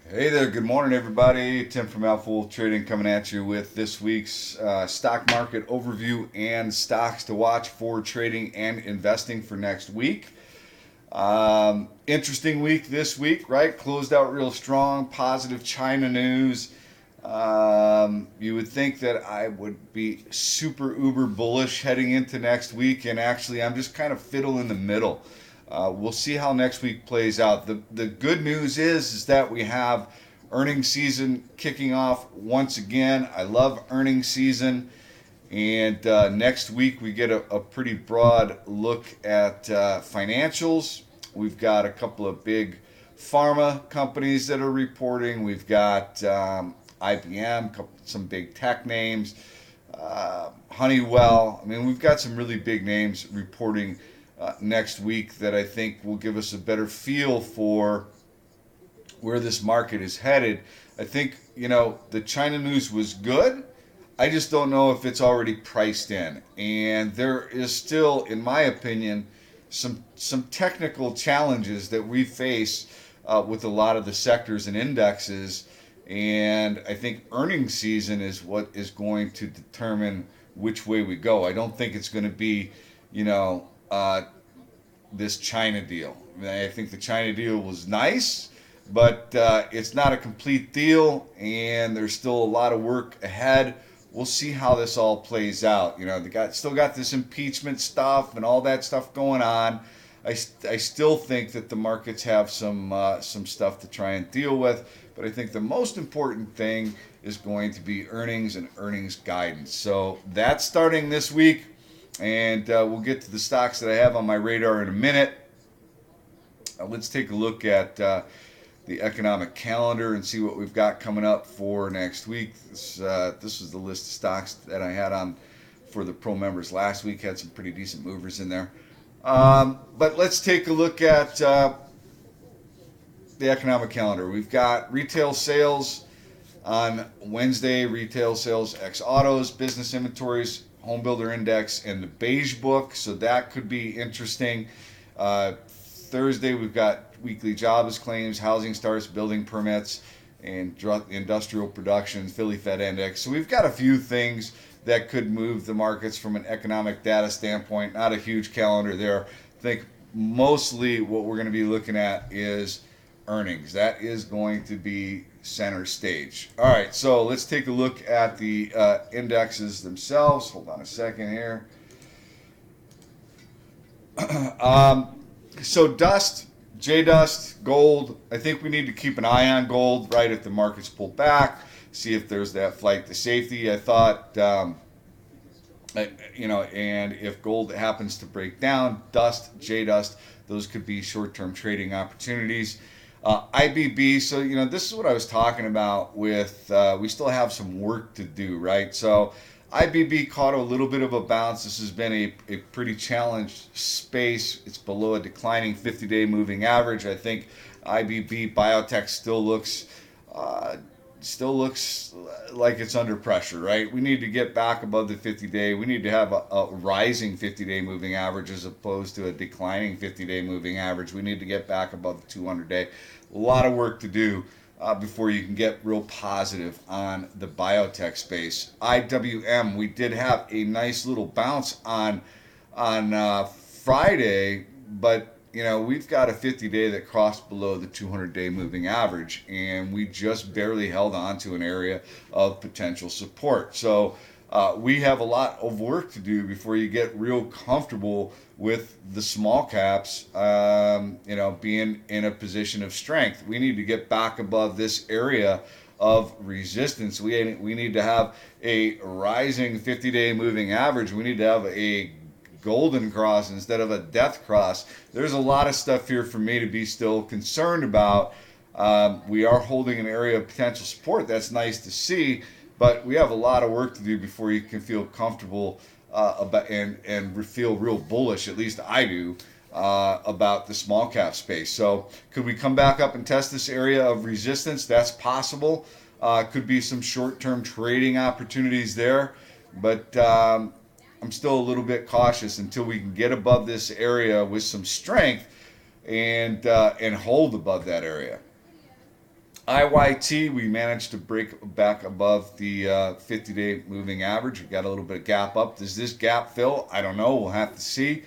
Hey there, good morning, everybody. Tim from Alpha Trading coming at you with this week's stock market overview and stocks to watch for trading and investing for next week. Interesting week this week, right? Closed out real strong, positive China news. You would think that I would be super uber bullish heading into next week, and actually, I'm just kind of fiddle in the middle. We'll see how next week plays out. The good news is that we have earnings season kicking off once again. I love earnings season. And next week we get a pretty broad look at financials. We've got a couple of big pharma companies that are reporting. We've got IBM, some big tech names, Honeywell. I mean, we've got some really big names reporting next week that I think will give us a better feel for where this market is headed. I think, the China news was good. I just don't know if it's already priced in. And there is still, in my opinion, some technical challenges that we face with a lot of the sectors and indexes. And I think earnings season is what is going to determine which way we go. I don't think it's going to be, this China deal. I think the China deal was nice, but it's not a complete deal, and there's still a lot of work ahead. We'll see how this all plays out. They still got this impeachment stuff and all that stuff going on. I still think that the markets have some stuff to try and deal with, but I think the most important thing is going to be earnings and earnings guidance. So that's starting this week, and we'll get to the stocks that I have on my radar in a minute. Let's take a look at the economic calendar and see what we've got coming up for next week. This was the list of stocks that I had on for the pro members last week. Had some pretty decent movers in there. But let's take a look at the economic calendar. We've got retail sales on Wednesday, retail sales ex autos, business inventories, home builder index, and the beige book. So that could be interesting. Thursday, we've got weekly jobs claims, housing starts, building permits, and industrial production, Philly Fed Index. So we've got a few things that could move the markets from an economic data standpoint. Not a huge calendar there. I think mostly what we're going to be looking at is earnings. That is going to be center stage. All right, so let's take a look at the indexes themselves. Hold on a second here. So J-Dust, gold, I think we need to keep an eye on gold, right, if the markets pull back, see if there's that flight to safety. I thought, and if gold happens to break down, J-Dust, those could be short-term trading opportunities. IBB, so, this is what I was talking about with, we still have some work to do, right? So IBB caught a little bit of a bounce. This has been a pretty challenged space. It's below a declining 50-day moving average. I think IBB biotech still looks like it's under pressure, right? We need to get back above the 50-day. We need to have a rising 50-day moving average as opposed to a declining 50-day moving average. We need to get back above the 200-day. A lot of work to do before you can get real positive on the biotech space. IWM, we did have a nice little bounce on Friday, but we've got a 50-day that crossed below the 200-day moving average, and we just barely held on to an area of potential support. So we have a lot of work to do before you get real comfortable with the small caps, being in a position of strength. We need to get back above this area of resistance. We need to have a rising 50-day moving average. We need to have a golden cross instead of a death cross. There's a lot of stuff here for me to be still concerned about. We are holding an area of potential support. That's nice to see, but we have a lot of work to do before you can feel comfortable about and feel real bullish. At least I do about the small cap space. So could we come back up and test this area of resistance? That's possible. Could be some short-term trading opportunities there, but I'm still a little bit cautious until we can get above this area with some strength and hold above that area. IYT, we managed to break back above the 50-day moving average. We got a little bit of gap up. Does this gap fill? I don't know. We'll have to see.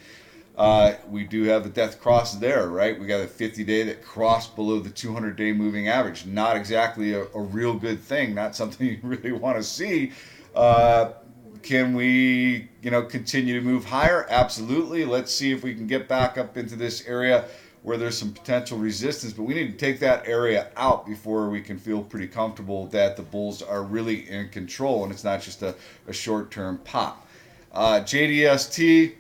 We do have the death cross there, right? We got a 50-day that crossed below the 200-day moving average. Not exactly a real good thing. Not something you really want to see. Can we, continue to move higher? Absolutely. Let's see if we can get back up into this area where there's some potential resistance, but we need to take that area out before we can feel pretty comfortable that the bulls are really in control and it's not just a short-term pop. JDST,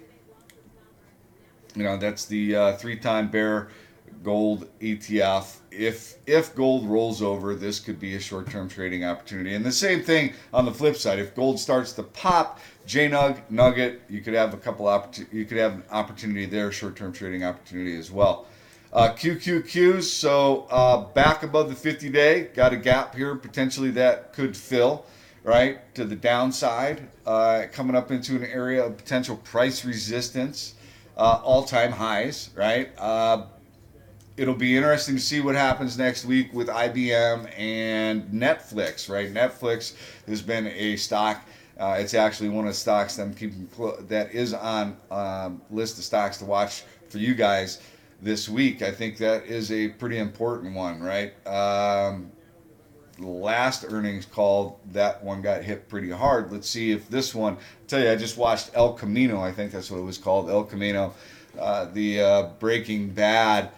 that's the three-time bear gold ETF. If gold rolls over, this could be a short-term trading opportunity. And the same thing on the flip side. If gold starts to pop, Nugget, you could have an opportunity there, short-term trading opportunity as well. QQQs, so back above the 50-day, got a gap here potentially that could fill, right, to the downside, coming up into an area of potential price resistance, all-time highs, right? It'll be interesting to see what happens next week with IBM and Netflix, right? Netflix has been a stock. It's actually one of the stocks that I'm keeping that is on list of stocks to watch for you guys this week. I think that is a pretty important one, right? Last earnings call, that one got hit pretty hard. Let's see if this one. I'll tell you, I just watched El Camino. I think that's what it was called, El Camino, the Breaking Bad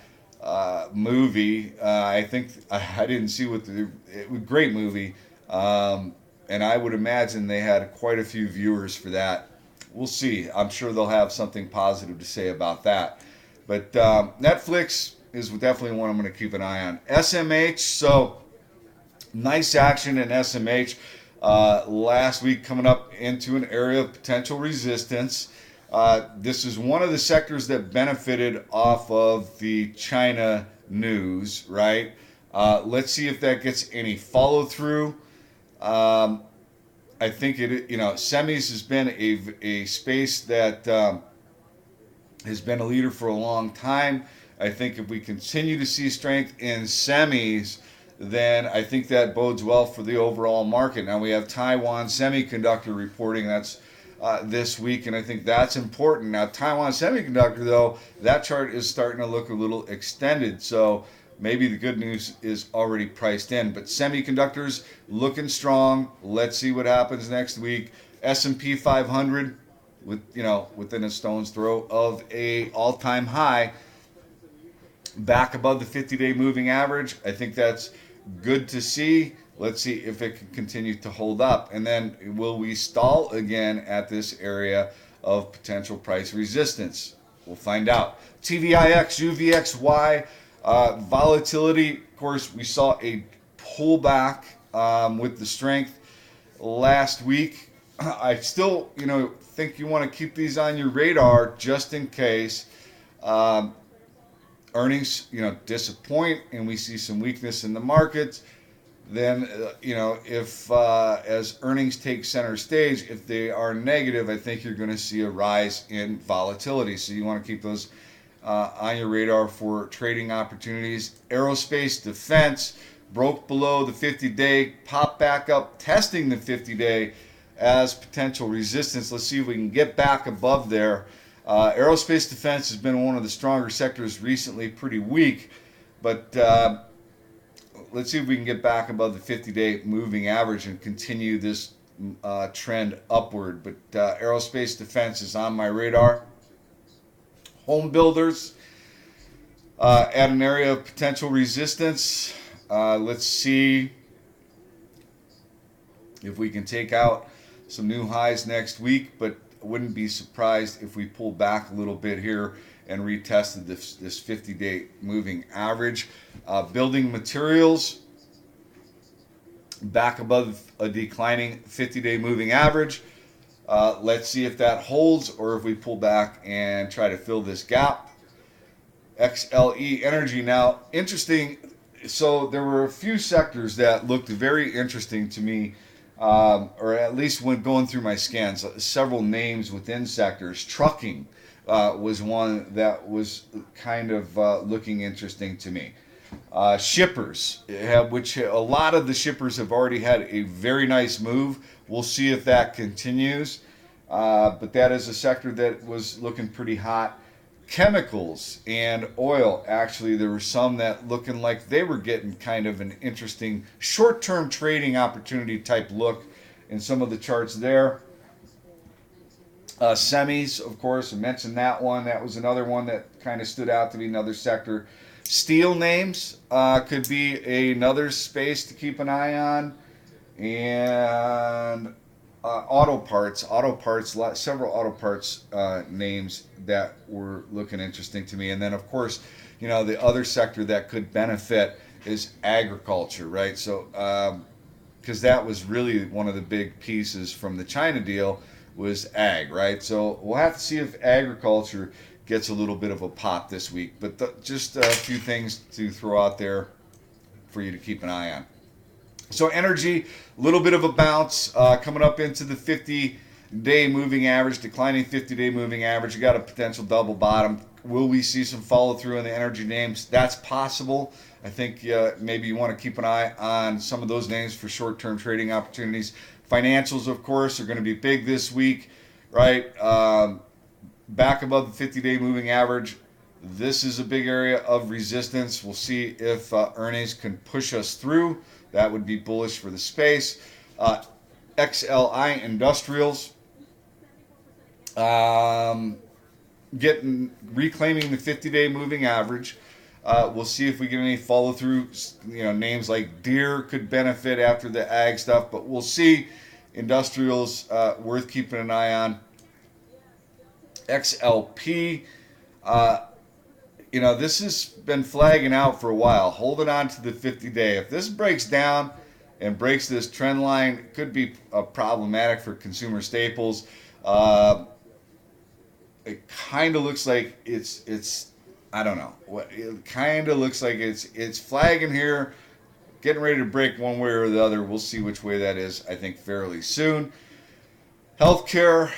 movie. I think I didn't see it was a great movie, and I would imagine they had quite a few viewers for that. We'll see. I'm sure they'll have something positive to say about that. But Netflix is definitely one I'm going to keep an eye on. SMH, so nice action in SMH last week, coming up into an area of potential resistance. This is one of the sectors that benefited off of the China news, right? Let's see if that gets any follow through. I think semis has been a space that has been a leader for a long time. I think if we continue to see strength in semis, then I think that bodes well for the overall market. Now we have Taiwan Semiconductor reporting that's this week, and I think that's important. Now Taiwan Semiconductor, though, that chart is starting to look a little extended, so maybe the good news is already priced in. But semiconductors looking strong. Let's see what happens next week. S&P 500 within a stone's throw of a all-time high, back above the 50-day moving average. I think that's good to see. Let's see if it can continue to hold up. And then will we stall again at this area of potential price resistance? We'll find out. TVIX, UVXY, volatility. Of course, we saw a pullback with the strength last week. I still, think you want to keep these on your radar just in case earnings, disappoint and we see some weakness in the markets. Then, if as earnings take center stage, if they are negative, I think you're going to see a rise in volatility. So you want to keep those on your radar for trading opportunities. Aerospace defense broke below the 50-day, popped back up, testing the 50-day as potential resistance. Let's see if we can get back above there. Aerospace defense has been one of the stronger sectors recently, pretty weak, but let's see if we can get back above the 50-day moving average and continue this trend upward. But aerospace defense is on my radar. Home builders at an area of potential resistance. Let's see if we can take out some new highs next week, but I wouldn't be surprised if we pull back a little bit here and retested this 50-day moving average. Building materials back above a declining 50-day moving average. Let's see if that holds or if we pull back and try to fill this gap. XLE Energy. Now, interesting. So there were a few sectors that looked very interesting to me, or at least when going through my scans, several names within sectors. Trucking was one that was kind of looking interesting to me. Shippers, which a lot of the shippers have already had a very nice move. We'll see if that continues. But that is a sector that was looking pretty hot. Chemicals and oil, actually, there were some that looking like they were getting kind of an interesting short-term trading opportunity type look in some of the charts there. Semis, of course, I mentioned that one. That was another one that kind of stood out to be another sector. Steel names could be another space to keep an eye on. And auto parts, several auto parts names that were looking interesting to me. And then, of course, the other sector that could benefit is agriculture, right? So, because that was really one of the big pieces from the China deal was ag, right? So we'll have to see if agriculture gets a little bit of a pop this week. But just a few things to throw out there for you to keep an eye on. So energy, a little bit of a bounce coming up into the 50-day moving average, declining 50-day moving average. You got a potential double bottom. Will we see some follow through in the energy names? That's possible. I think maybe you want to keep an eye on some of those names for short-term trading opportunities. Financials, of course, are going to be big this week, right? Back above the 50-day moving average. This is a big area of resistance. We'll see if earnings can push us through. That would be bullish for the space. XLI Industrials reclaiming the 50-day moving average. We'll see if we get any follow through. Names like Deere could benefit after the ag stuff, but we'll see. Industrials worth keeping an eye on. XLP. This has been flagging out for a while, holding on to the 50-day. If this breaks down and breaks this trend line, it could be problematic for consumer staples. It kind of looks like it's I don't know. It kind of looks like it's flagging here, getting ready to break one way or the other. We'll see which way that is, I think, fairly soon. Healthcare,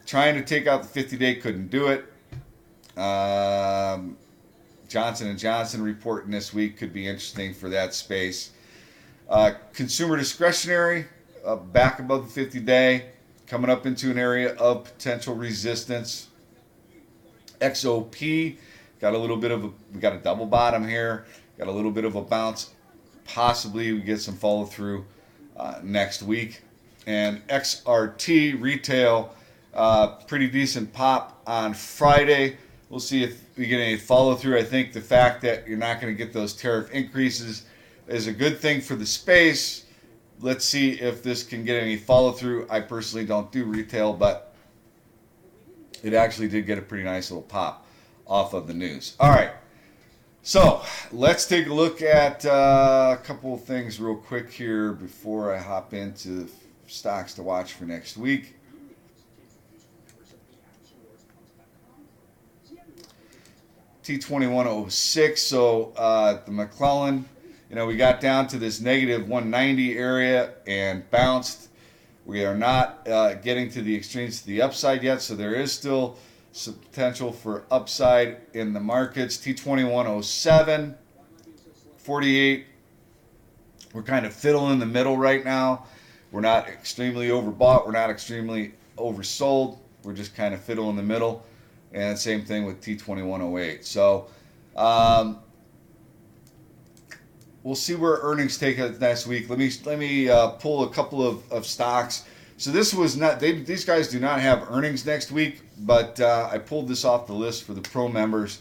trying to take out the 50-day, couldn't do it. Johnson & Johnson reporting this week could be interesting for that space. Consumer discretionary, back above the 50-day, coming up into an area of potential resistance. XOP, we got a double bottom here, got a little bit of a bounce. Possibly we get some follow through next week. And XRT retail, pretty decent pop on Friday. We'll see if we get any follow through. I think the fact that you're not going to get those tariff increases is a good thing for the space. Let's see if this can get any follow through. I personally don't do retail, but it actually did get a pretty nice little pop off of the news. All right. So let's take a look at a couple of things real quick here before I hop into stocks to watch for next week. T2106, so the McClellan, we got down to this negative 190 area and bounced. We are not getting to the extremes to the upside yet, so there is still some potential for upside in the markets. T2107, 48, we're kind of fiddling in the middle right now. We're not extremely overbought, we're not extremely oversold, we're just kind of fiddle in the middle. And same thing with T2108. So we'll see where earnings take us next week. Let me pull a couple of stocks. So this was not these guys do not have earnings next week, but I pulled this off the list for the pro members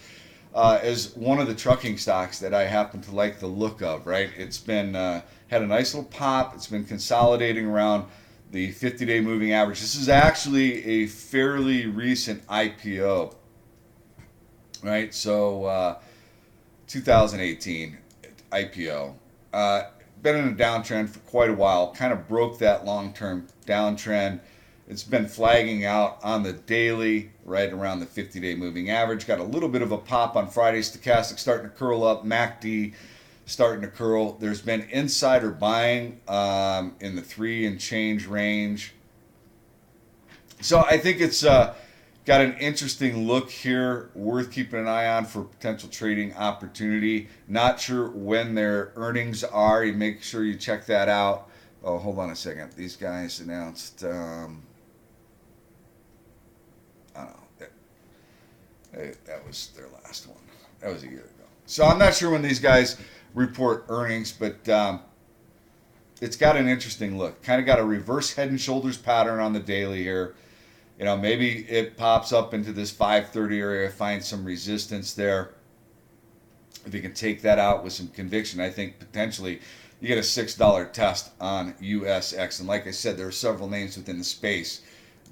as one of the trucking stocks that I happen to like the look of. Right, it's been had a nice little pop. It's been consolidating around the 50-day moving average. This is actually a fairly recent IPO, right? So 2018 IPO. Been in a downtrend for quite a while, kind of broke that long-term downtrend. It's been flagging out on the daily, right around the 50-day moving average. Got a little bit of a pop on Friday. Stochastic starting to curl up. MACD starting to curl. There's been insider buying in the 3 and change range. So I think it's Got an interesting look here, worth keeping an eye on for potential trading opportunity. Not sure when their earnings are. You make sure you check that out. Oh, hold on a second. These guys announced, I don't know, that was their last one. That was a year ago. So I'm not sure when these guys report earnings, but it's got an interesting look. Kind of got a reverse head and shoulders pattern on the daily here. You know, maybe it pops up into this 530 area, finds some resistance there. If you can take that out with some conviction, I think potentially you get a $6 test on USX. And like I said, there are several names within the space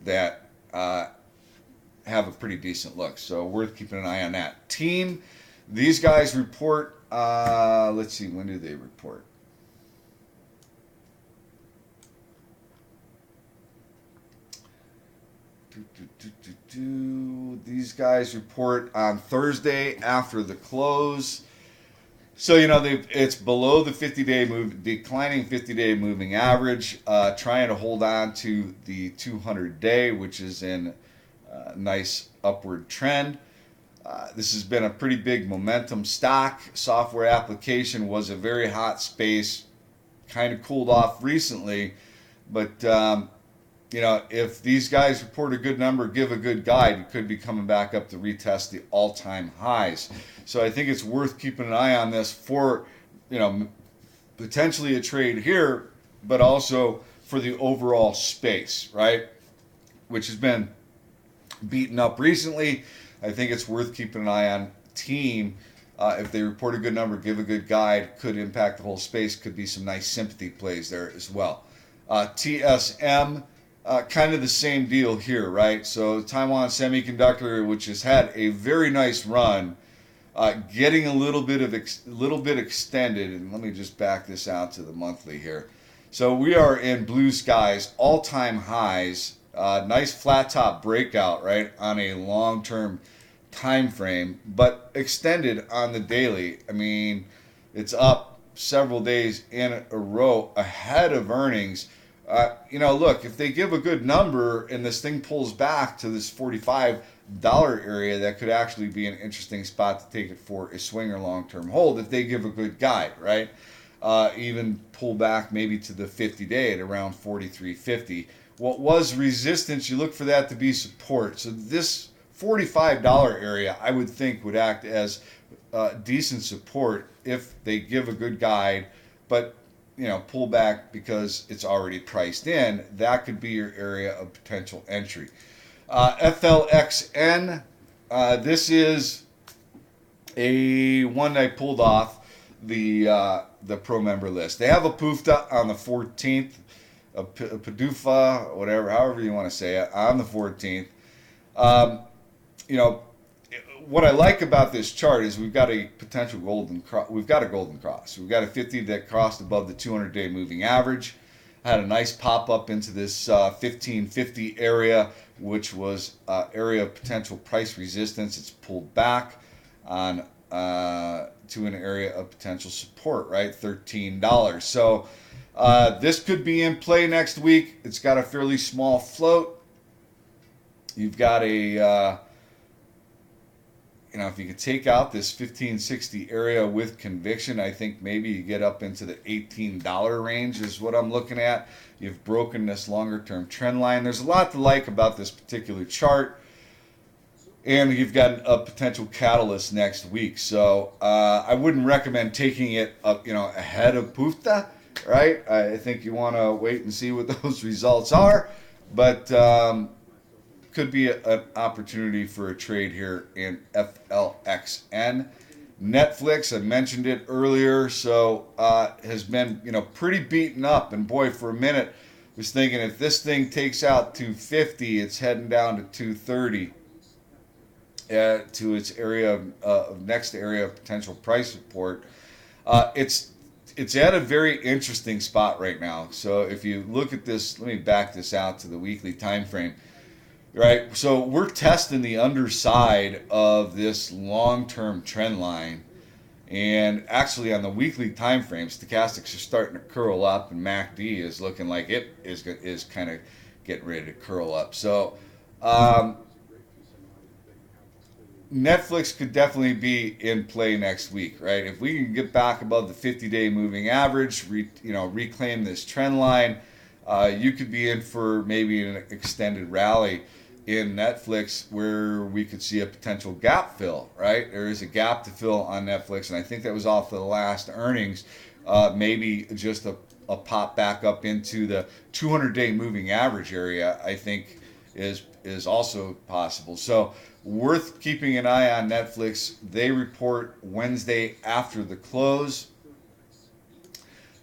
that have a pretty decent look. So worth keeping an eye on that. Team, these guys report, let's see, when do they report? These guys report on Thursday after the close. So, you know, it's below the 50-day move, declining 50-day moving average, trying to hold on to the 200-day, which is in a nice upward trend. This has been a pretty big momentum stock. Software application was a very hot space, kind of cooled off recently, but you know, if these guys report a good number, give a good guide, you could be coming back up to retest the all-time highs. So I think it's worth keeping an eye on this for, you know, potentially a trade here, but also for the overall space, right? Which has been beaten up recently. I think it's worth keeping an eye on. Team, if they report a good number, give a good guide, could impact the whole space, could be some nice sympathy plays there as well. TSM, kind of the same deal here, right? So Taiwan Semiconductor, which has had a very nice run, getting a little bit extended. And let me just back this out to the monthly here. So we are in blue skies, all-time highs. Nice flat top breakout, right, on a long-term time frame, but extended on the daily. I mean, it's up several days in a row ahead of earnings. You know, look, if they give a good number and this thing pulls back to this $45 area, that could actually be an interesting spot to take it for a swing or long-term hold if they give a good guide, right? Even pull back maybe to the 50-day at around 43.50. What was resistance, you look for that to be support. So this $45 area, I would think, would act as decent support if they give a good guide, but you know, pull back because it's already priced in. That could be your area of potential entry. FLXN, this is a one I pulled off the pro member list. They have a PUFTA on the 14th, a PDUFA, whatever, however you want to say it, on the 14th. You know, what I like about this chart is we've got a potential golden cross. We've got a golden cross. We've got a 50 that crossed above the 200-day moving average. Had a nice pop up into this 1550 area, which was area of potential price resistance. It's pulled back on to an area of potential support, right? $13. So this could be in play next week. It's got a fairly small float. You've got a you know, if you could take out this 1560 area with conviction, I think maybe you get up into the $18 range is what I'm looking at. You've broken this longer term trend line. There's a lot to like about this particular chart. And you've got a potential catalyst next week. So I wouldn't recommend taking it up, you know, ahead of PUFTA, right? I think you want to wait and see what those results are. But could be an opportunity for a trade here in FLXN. Netflix, I mentioned it earlier, so has been, you know, pretty beaten up. And boy, for a minute, I was thinking if this thing takes out 250, it's heading down to 230 to its area of next area of potential price support. It's at a very interesting spot right now. So if you look at this, let me back this out to the weekly time frame. Right, so we're testing the underside of this long-term trend line, and actually on the weekly time frame, stochastics are starting to curl up, and MACD is looking like it is kind of getting ready to curl up. So Netflix could definitely be in play next week, right? If we can get back above the 50-day moving average, reclaim this trend line, you could be in for maybe an extended rally in Netflix where we could see a potential gap fill, right? There is a gap to fill on Netflix, and I think that was off the last earnings. Maybe just a pop back up into the 200-day moving average area, I think is also possible. So worth keeping an eye on Netflix. They report Wednesday after the close.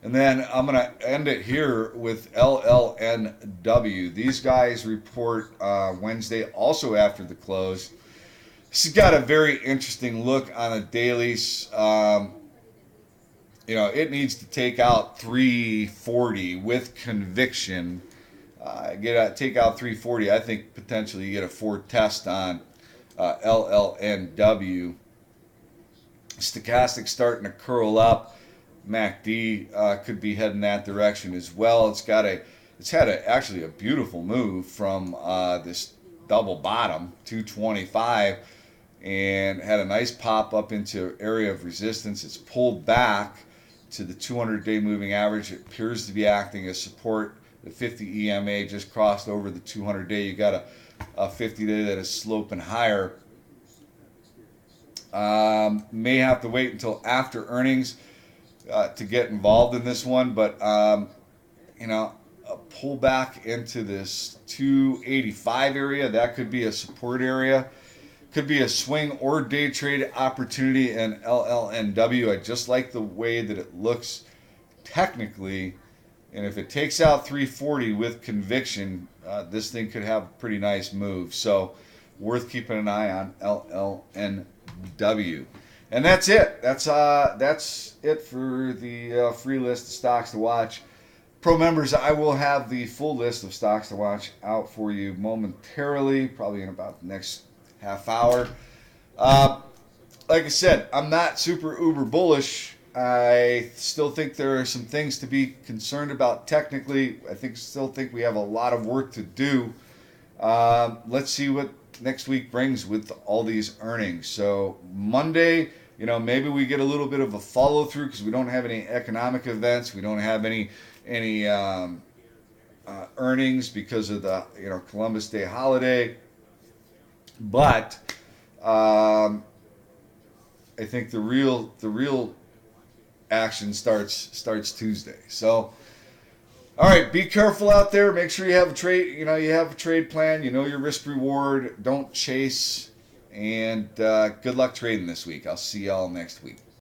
And then I'm going to end it here with LLNW. These guys report Wednesday also after the close. This has got a very interesting look on the dailies. It needs to take out 340 with conviction. Take out 340. I think potentially you get a forward test on LLNW. Stochastic starting to curl up. MACD could be heading that direction as well. It's had actually a beautiful move from this double bottom 225 and had a nice pop up into area of resistance. It's pulled back to the 200-day moving average. It appears to be acting as support. The 50 EMA just crossed over the 200-day. You got a 50-day that is sloping higher. May have to wait until after earnings to get involved in this one, but a pullback into this 285 area, that could be a support area. Could be a swing or day trade opportunity in LLNW. I just like the way that it looks technically. And if it takes out 340 with conviction, this thing could have a pretty nice move. So worth keeping an eye on LLNW. And that's it. That's it for the free list of stocks to watch. Pro members, I will have the full list of stocks to watch out for you momentarily, probably in about the next half hour. Like I said, I'm not super uber bullish. I still think there are some things to be concerned about technically. Still think we have a lot of work to do. Let's see what next week brings with all these earnings. So Monday, maybe we get a little bit of a follow through because we don't have any economic events. We don't have any earnings because of the Columbus Day holiday. But I think the real action starts Tuesday. So, all right, be careful out there. Make sure you have a trade. You have a trade plan. Your risk reward. Don't chase. And good luck trading this week. I'll see y'all next week.